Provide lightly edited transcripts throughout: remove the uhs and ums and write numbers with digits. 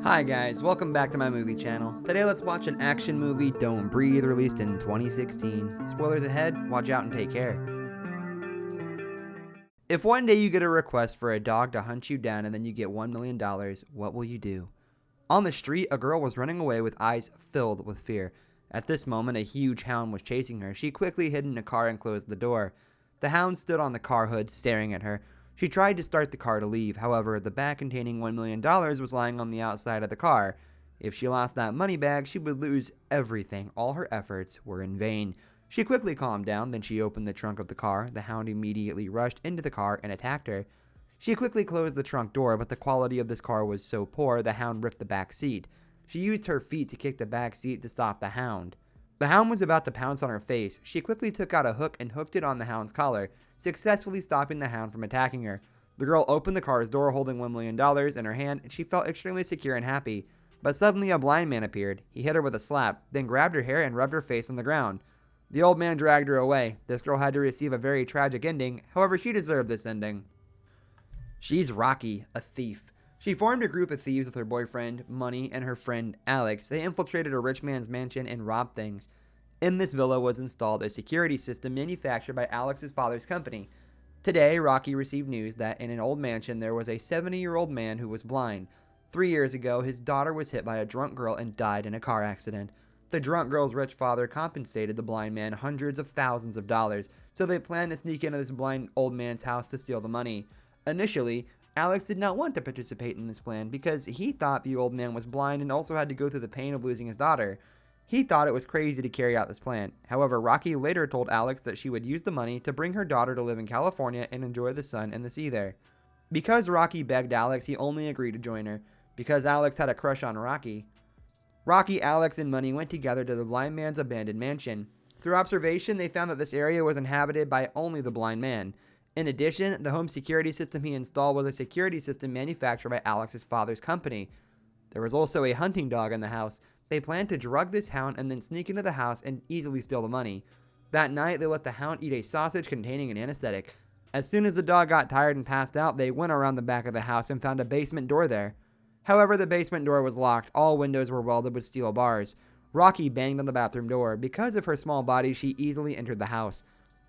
Hi guys, welcome back to my movie channel. Today let's watch an action movie, Don't Breathe, released in 2016. Spoilers ahead, watch out and take care. If one day you get a request for a dog to hunt you down and then you get $1 million, what will you do? On the street, a girl was running away with eyes filled with fear. At this moment, a huge hound was chasing her. She quickly hid in a car and closed the door. The hound stood on the car hood, staring at her. She tried to start the car to leave. However, the bag containing $1 million was lying on the outside of the car. If she lost that money bag, she would lose everything. All her efforts were in vain. She quickly calmed down, then she opened the trunk of the car. The hound immediately rushed into the car and attacked her. She quickly closed the trunk door, but the quality of this car was so poor, the hound ripped the back seat. She used her feet to kick the back seat to stop the hound. The hound was about to pounce on her face. She quickly took out a hook and hooked it on the hound's collar, successfully stopping the hound from attacking her. The girl opened the car's door holding $1 million in her hand, and she felt extremely secure and happy. But suddenly a blind man appeared. He hit her with a slap, then grabbed her hair and rubbed her face on the ground. The old man dragged her away. This girl had to receive a very tragic ending. However, she deserved this ending. She's Rocky, a thief. She formed a group of thieves with her boyfriend, Money, and her friend, Alex. They infiltrated a rich man's mansion and robbed things. In this villa was installed a security system manufactured by Alex's father's company. Today, Rocky received news that in an old mansion there was a 70-year-old man who was blind. 3 years ago, his daughter was hit by a drunk girl and died in a car accident. The drunk girl's rich father compensated the blind man hundreds of thousands of dollars, so they planned to sneak into this blind old man's house to steal the money. Initially, Alex did not want to participate in this plan because he thought the old man was blind and also had to go through the pain of losing his daughter. He thought it was crazy to carry out this plan. However, Rocky later told Alex that she would use the money to bring her daughter to live in California and enjoy the sun and the sea there. Because Rocky begged Alex, he only agreed to join her, because Alex had a crush on Rocky. Rocky, Alex, and Money went together to the blind man's abandoned mansion. Through observation, they found that this area was inhabited by only the blind man. In addition, the home security system he installed was a security system manufactured by Alex's father's company. There was also a hunting dog in the house. They planned to drug this hound and then sneak into the house and easily steal the money. That night, they let the hound eat a sausage containing an anesthetic. As soon as the dog got tired and passed out, they went around the back of the house and found a basement door there. However, the basement door was locked. All windows were welded with steel bars. Rocky banged on the bathroom door. Because of her small body, she easily entered the house.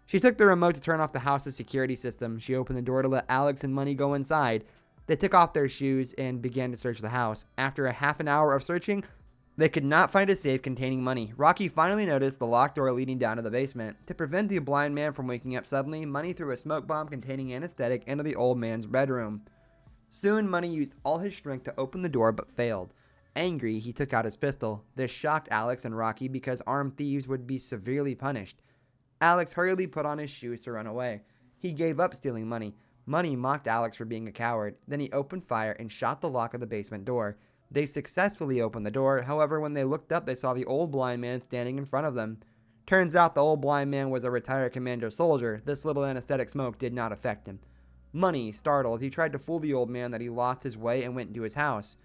She took the remote to turn off the house's security system. She opened the door to let Alex and Money go inside. They took off their shoes and began to search the house. After a half an hour of searching, they could not find a safe containing money. Rocky finally noticed the locked door leading down to the basement. To prevent the blind man from waking up suddenly, Money threw a smoke bomb containing anesthetic into the old man's bedroom. Soon, Money used all his strength to open the door but failed. Angry, he took out his pistol. This shocked Alex and Rocky because armed thieves would be severely punished. Alex hurriedly put on his shoes to run away. He gave up stealing money. Money mocked Alex for being a coward. Then he opened fire and shot the lock of the basement door. They successfully opened the door. However, when they looked up, they saw the old blind man standing in front of them. Turns out the old blind man was a retired commando soldier. This little anesthetic smoke did not affect him. Money, startled, he tried to fool the old man that he lost his way and went into his house.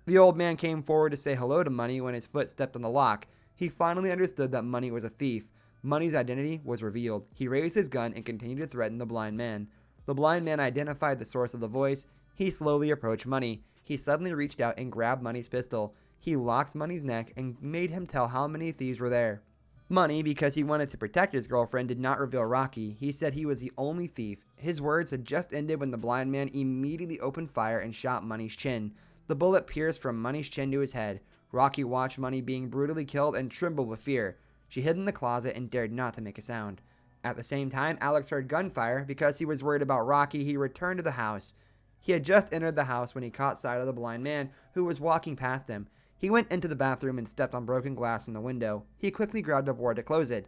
The old man came forward to say hello to Money when his foot stepped on the lock. He finally understood that Money was a thief. Money's identity was revealed. He raised his gun and continued to threaten the blind man. The blind man identified the source of the voice. He slowly approached Money. He suddenly reached out and grabbed Money's pistol. He locked Money's neck and made him tell how many thieves were there. Money, because he wanted to protect his girlfriend, did not reveal Rocky. He said he was the only thief. His words had just ended when the blind man immediately opened fire and shot Money's chin. The bullet pierced from Money's chin to his head. Rocky watched Money being brutally killed and trembled with fear. She hid in the closet and dared not to make a sound. At the same time, Alex heard gunfire. Because he was worried about Rocky, he returned to the house. He had just entered the house when he caught sight of the blind man who was walking past him. He went into the bathroom and stepped on broken glass from the window. He quickly grabbed a board to close it.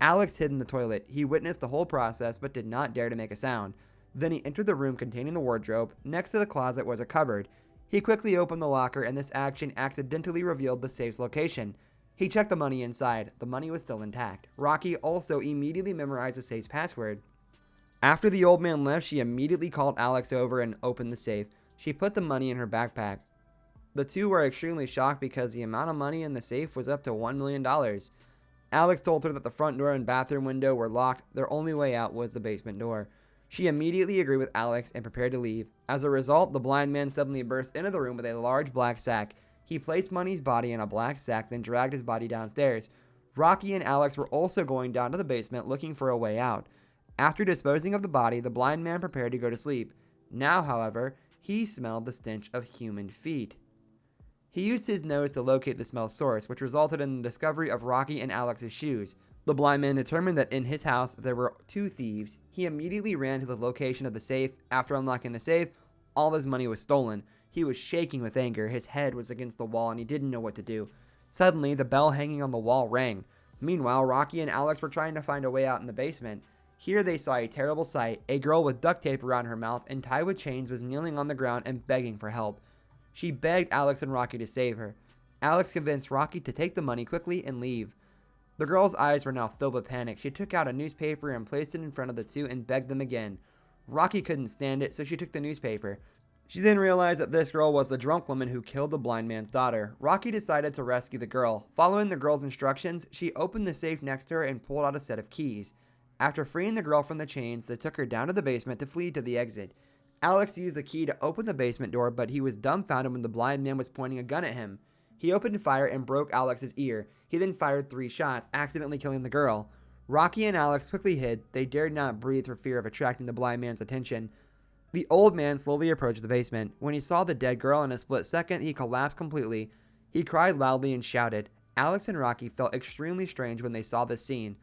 Alex hid in the toilet. He witnessed the whole process but did not dare to make a sound. Then he entered the room containing the wardrobe. Next to the closet was a cupboard. He quickly opened the locker, and this action accidentally revealed the safe's location. He checked the money inside. The money was still intact. Rocky also immediately memorized the safe's password. After the old man left, she immediately called Alex over and opened the safe. She put the money in her backpack. The two were extremely shocked because the amount of money in the safe was up to $1 million. Alex told her that the front door and bathroom window were locked. Their only way out was the basement door. She immediately agreed with Alex and prepared to leave. As a result, the blind man suddenly burst into the room with a large black sack. He placed Money's body in a black sack, then dragged his body downstairs. Rocky and Alex were also going down to the basement looking for a way out. After disposing of the body, the blind man prepared to go to sleep. Now, however, he smelled the stench of human feet. He used his nose to locate the smell source, which resulted in the discovery of Rocky and Alex's shoes. The blind man determined that in his house there were 2 thieves. He immediately ran to the location of the safe. After unlocking the safe, all of his money was stolen. He was shaking with anger. His head was against the wall and he didn't know what to do. Suddenly, the bell hanging on the wall rang. Meanwhile, Rocky and Alex were trying to find a way out in the basement. Here they saw a terrible sight. A girl with duct tape around her mouth and tied with chains was kneeling on the ground and begging for help. She begged Alex and Rocky to save her. Alex convinced Rocky to take the money quickly and leave. The girl's eyes were now filled with panic. She took out a newspaper and placed it in front of the 2 and begged them again. Rocky couldn't stand it, so she took the newspaper. She then realized that this girl was the drunk woman who killed the blind man's daughter. Rocky decided to rescue the girl. Following the girl's instructions, she opened the safe next to her and pulled out a set of keys. After freeing the girl from the chains, they took her down to the basement to flee to the exit. Alex used the key to open the basement door, but he was dumbfounded when the blind man was pointing a gun at him. He opened fire and broke Alex's ear. He then fired 3 shots, accidentally killing the girl. Rocky and Alex quickly hid. They dared not breathe for fear of attracting the blind man's attention. The old man slowly approached the basement. When he saw the dead girl in a split second, he collapsed completely. He cried loudly and shouted. Alex and Rocky felt extremely strange when they saw this scene.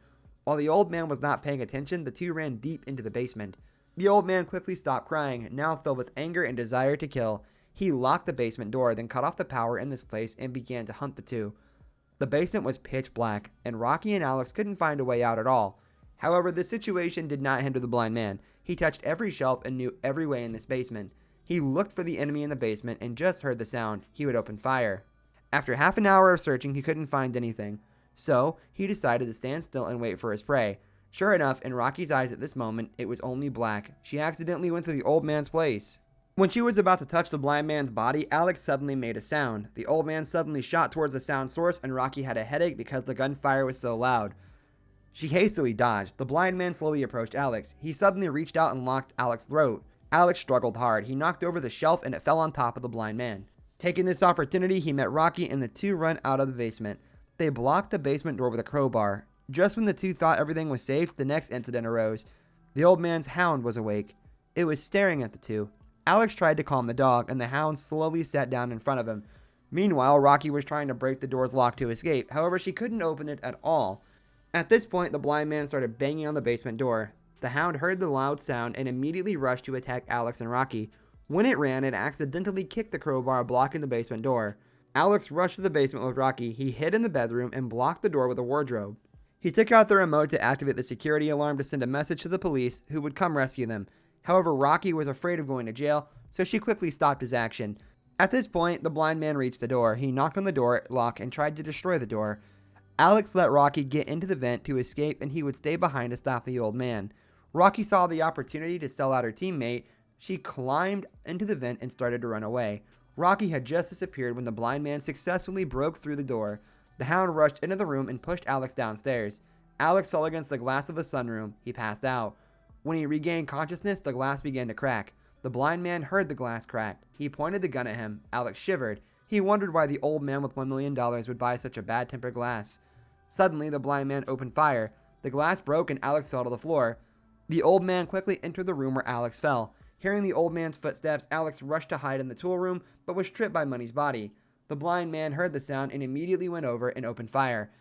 While the old man was not paying attention, the 2 ran deep into the basement. The old man quickly stopped crying, now filled with anger and desire to kill. He locked the basement door, then cut off the power in this place and began to hunt the 2. The basement was pitch black, and Rocky and Alex couldn't find a way out at all. However, the situation did not hinder the blind man. He touched every shelf and knew every way in this basement. He looked for the enemy in the basement and just heard the sound. He would open fire. After half an hour of searching, he couldn't find anything. So, he decided to stand still and wait for his prey. Sure enough, in Rocky's eyes at this moment, it was only black. She accidentally went to the old man's place. When she was about to touch the blind man's body, Alex suddenly made a sound. The old man suddenly shot towards the sound source, and Rocky had a headache because the gunfire was so loud. She hastily dodged. The blind man slowly approached Alex. He suddenly reached out and locked Alex's throat. Alex struggled hard. He knocked over the shelf and it fell on top of the blind man. Taking this opportunity, he met Rocky and the 2 ran out of the basement. They blocked the basement door with a crowbar. Just when the 2 thought everything was safe, the next incident arose. The old man's hound was awake. It was staring at the 2. Alex tried to calm the dog, and the hound slowly sat down in front of him. Meanwhile, Rocky was trying to break the door's lock to escape. However, she couldn't open it at all. At this point, the blind man started banging on the basement door. The hound heard the loud sound and immediately rushed to attack Alex and Rocky. When it ran, it accidentally kicked the crowbar, blocking the basement door. Alex rushed to the basement with Rocky. He hid in the bedroom and blocked the door with a wardrobe. He took out the remote to activate the security alarm to send a message to the police, who would come rescue them. However, Rocky was afraid of going to jail, so she quickly stopped his action. At this point, the blind man reached the door. He knocked on the door lock and tried to destroy the door. Alex let Rocky get into the vent to escape, and he would stay behind to stop the old man. Rocky saw the opportunity to sell out her teammate. She climbed into the vent and started to run away. Rocky had just disappeared when the blind man successfully broke through the door. The hound rushed into the room and pushed Alex downstairs. Alex fell against the glass of the sunroom. He passed out. When he regained consciousness, the glass began to crack. The blind man heard the glass crack. He pointed the gun at him. Alex shivered. He wondered why the old man with $1 million would buy such a bad-tempered glass. Suddenly, the blind man opened fire. The glass broke and Alex fell to the floor. The old man quickly entered the room where Alex fell. Hearing the old man's footsteps, Alex rushed to hide in the tool room, but was tripped by Money's body. The blind man heard the sound and immediately went over and opened fire.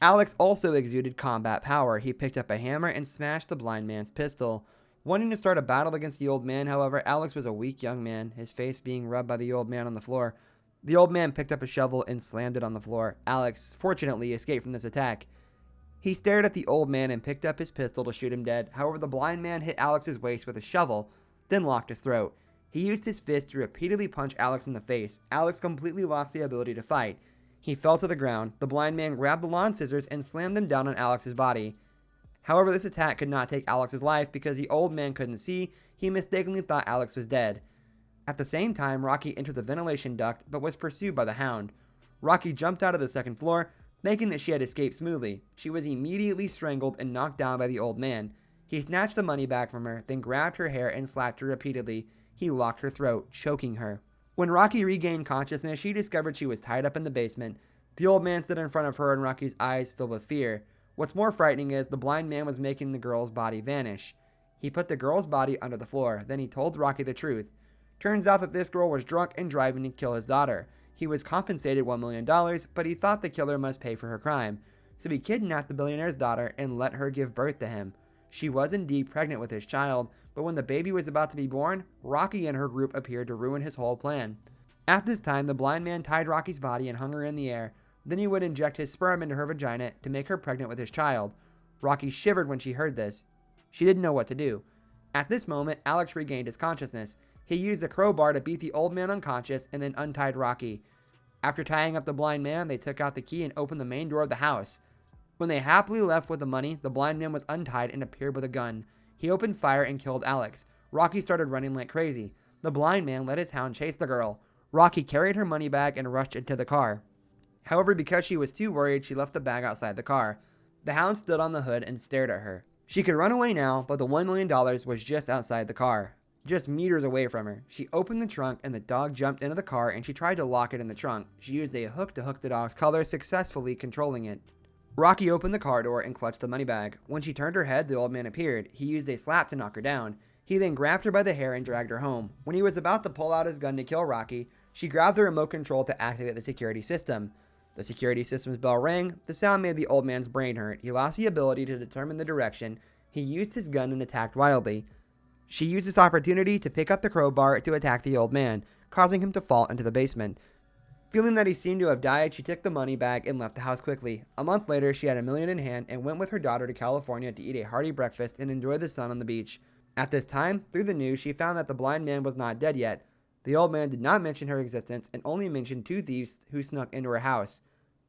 Alex also exuded combat power. He picked up a hammer and smashed the blind man's pistol. Wanting to start a battle against the old man, however, Alex was a weak young man, his face being rubbed by the old man on the floor. The old man picked up a shovel and slammed it on the floor. Alex, fortunately, escaped from this attack. He stared at the old man and picked up his pistol to shoot him dead. However, the blind man hit Alex's waist with a shovel, then locked his throat. He used his fist to repeatedly punch Alex in the face. Alex completely lost the ability to fight. He fell to the ground. The blind man grabbed the lawn scissors and slammed them down on Alex's body. However, this attack could not take Alex's life because the old man couldn't see. He mistakenly thought Alex was dead. At the same time, Rocky entered the ventilation duct but was pursued by the hound. Rocky jumped out of the second floor, thinking that she had escaped smoothly. She was immediately strangled and knocked down by the old man. He snatched the money back from her, then grabbed her hair and slapped her repeatedly. He locked her throat, choking her. When Rocky regained consciousness, she discovered she was tied up in the basement. The old man stood in front of her, and Rocky's eyes filled with fear. What's more frightening is the blind man was making the girl's body vanish. He put the girl's body under the floor. Then he told Rocky the truth. Turns out that this girl was drunk and driving to kill his daughter. He was compensated $1 million, but he thought the killer must pay for her crime. So he kidnapped the billionaire's daughter and let her give birth to him. She was indeed pregnant with his child, but when the baby was about to be born, Rocky and her group appeared to ruin his whole plan. At this time, the blind man tied Rocky's body and hung her in the air. Then he would inject his sperm into her vagina to make her pregnant with his child. Rocky shivered when she heard this. She didn't know what to do. At this moment, Alex regained his consciousness. He used a crowbar to beat the old man unconscious and then untied Rocky. After tying up the blind man, they took out the key and opened the main door of the house. When they happily left with the money, the blind man was untied and appeared with a gun. He opened fire and killed Alex. Rocky started running like crazy. The blind man let his hound chase the girl. Rocky carried her money bag and rushed into the car. However, because she was too worried, she left the bag outside the car. The hound stood on the hood and stared at her. She could run away now, but the $1 million was just outside the car, just meters away from her. She opened the trunk and the dog jumped into the car and she tried to lock it in the trunk. She used a hook to hook the dog's collar, successfully controlling it. Rocky opened the car door and clutched the money bag. When she turned her head, the old man appeared. He used a slap to knock her down. He then grabbed her by the hair and dragged her home. When he was about to pull out his gun to kill Rocky, she grabbed the remote control to activate the security system. The security system's bell rang. The sound made the old man's brain hurt. He lost the ability to determine the direction. He used his gun and attacked wildly. She used this opportunity to pick up the crowbar to attack the old man, causing him to fall into the basement. Feeling that he seemed to have died, she took the money bag and left the house quickly. A month later, she had $1 million in hand and went with her daughter to California to eat a hearty breakfast and enjoy the sun on the beach. At this time, through the news, she found that the blind man was not dead yet. The old man did not mention her existence and only mentioned 2 thieves who snuck into her house.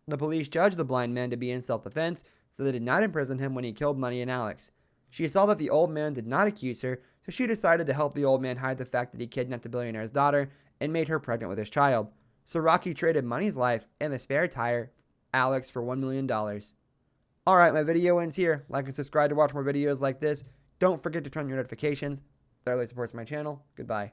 The police judged the blind man to be in self-defense, so they did not imprison him when he killed Money and Alex. She saw that the old man did not accuse her, so she decided to help the old man hide the fact that he kidnapped the billionaire's daughter and made her pregnant with his child. So Rocky traded Money's life and the spare tire, Alex, for $1 million. Alright, my video ends here. Like and subscribe to watch more videos like this. Don't forget to turn on your notifications. That really supports my channel. Goodbye.